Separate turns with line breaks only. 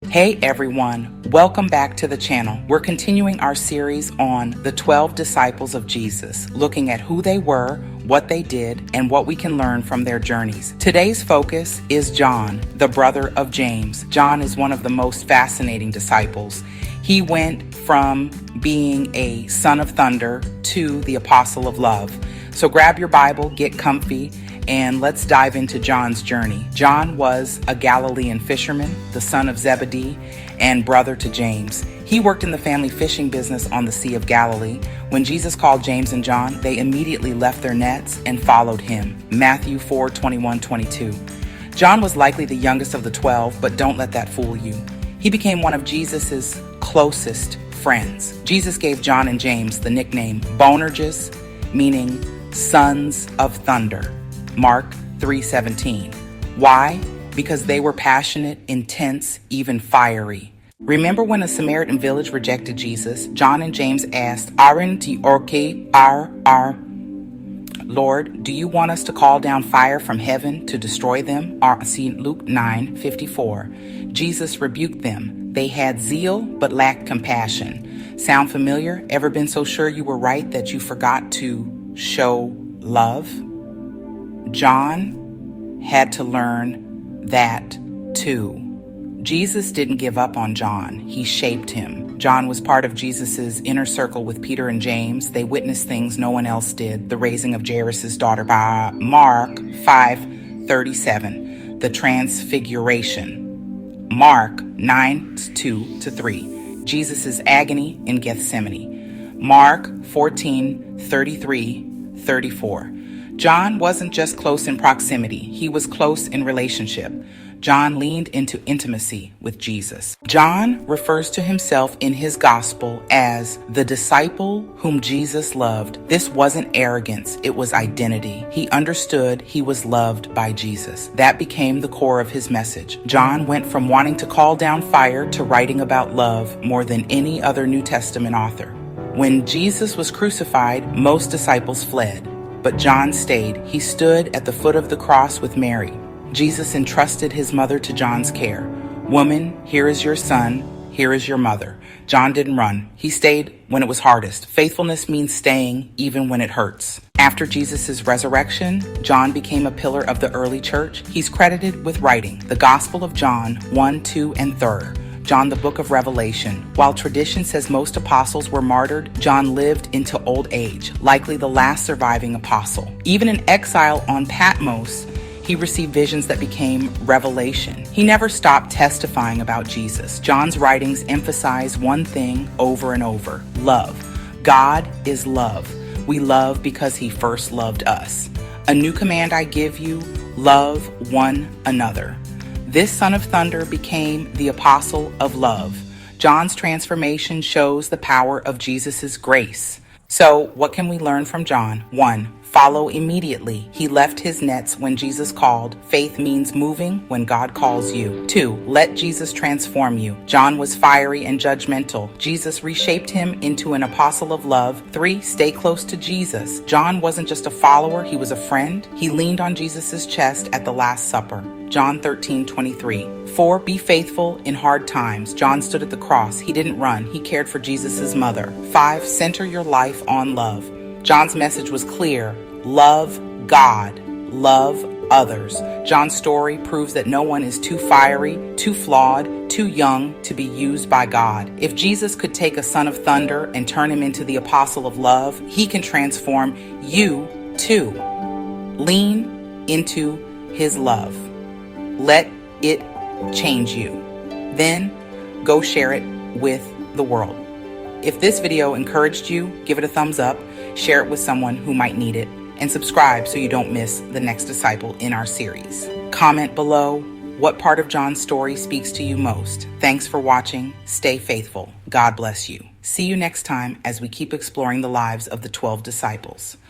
Hey everyone, welcome back to the channel. We're continuing our series on the 12 disciples of Jesus, looking at who they were, what they did, and what we can learn from their journeys. Today's focus is John, the brother of James. John is one of the most fascinating disciples. He went from being a son of thunder to the apostle of love. So grab your Bible, get comfy, and let's dive into John's journey. John was a Galilean fisherman, the son of Zebedee, and brother to James. He worked in the family fishing business on the Sea of Galilee. When Jesus called James and John, they immediately left their nets and followed him. Matthew 4:21-22. John was likely the youngest of the 12, but don't let that fool you. He became one of Jesus's closest friends. Jesus gave John and James the nickname Boanerges, meaning sons of thunder. Mark 3:17. Why? Because they were passionate, intense, even fiery. Remember when a Samaritan village rejected Jesus? John and James asked, Aren't you okay? Lord, do you want us to call down fire from heaven to destroy them? See Luke 9:54. Jesus rebuked them. They had zeal but lacked compassion. Sound familiar? Ever been so sure you were right that you forgot to show love? John had to learn that too. Jesus didn't give up on John. He shaped him. John was part of Jesus's inner circle with Peter and James. They witnessed things no one else did. The raising of Jairus' daughter by Mark 5:37. The transfiguration. Mark 9:2-3. Jesus' agony in Gethsemane. Mark 14:33-34. John wasn't just close in proximity, he was close in relationship. John leaned into intimacy with Jesus. John refers to himself in his gospel as the disciple whom Jesus loved. This wasn't arrogance, it was identity. He understood he was loved by Jesus. That became the core of his message. John went from wanting to call down fire to writing about love more than any other New Testament author. When Jesus was crucified, most disciples fled. But John stayed. He stood at the foot of the cross with Mary. Jesus entrusted his mother to John's care. Woman, here is your son. Here is your mother. John didn't run. He stayed when it was hardest. Faithfulness means staying even when it hurts. After Jesus' resurrection, John became a pillar of the early church. He's credited with writing the Gospel of John 1, 2, and 3. John, the book of Revelation. While tradition says most apostles were martyred, John lived into old age, likely the last surviving apostle. Even in exile on Patmos, he received visions that became revelation. He never stopped testifying about Jesus. John's writings emphasize one thing over and over: love. God is love. We love because he first loved us. A new command I give you: love one another. This son of thunder became the apostle of love. John's transformation shows the power of Jesus' grace. So, what can we learn from John? 1. Follow immediately. He left his nets when Jesus called. Faith means moving when God calls you. 2. Let Jesus transform you. John was fiery and judgmental. Jesus reshaped him into an apostle of love. 3. Stay close to Jesus. John wasn't just a follower, he was a friend. He leaned on Jesus' chest at the Last Supper. John 13:23. 4. Be faithful in hard times. John stood at the cross. He didn't run. He cared for Jesus' mother. 5. Center your life on love. John's message was clear: love God, love others. John's story proves that no one is too fiery, too flawed, too young to be used by God. If Jesus could take a son of thunder and turn him into the apostle of love, he can transform you too. Lean into his love. Let it change you. Then go share it with the world. If this video encouraged you, give it a thumbs up, share it with someone who might need it, and subscribe so you don't miss the next disciple in our series. Comment below what part of John's story speaks to you most. Thanks for watching. Stay faithful. God bless you. See you next time as we keep exploring the lives of the 12 disciples.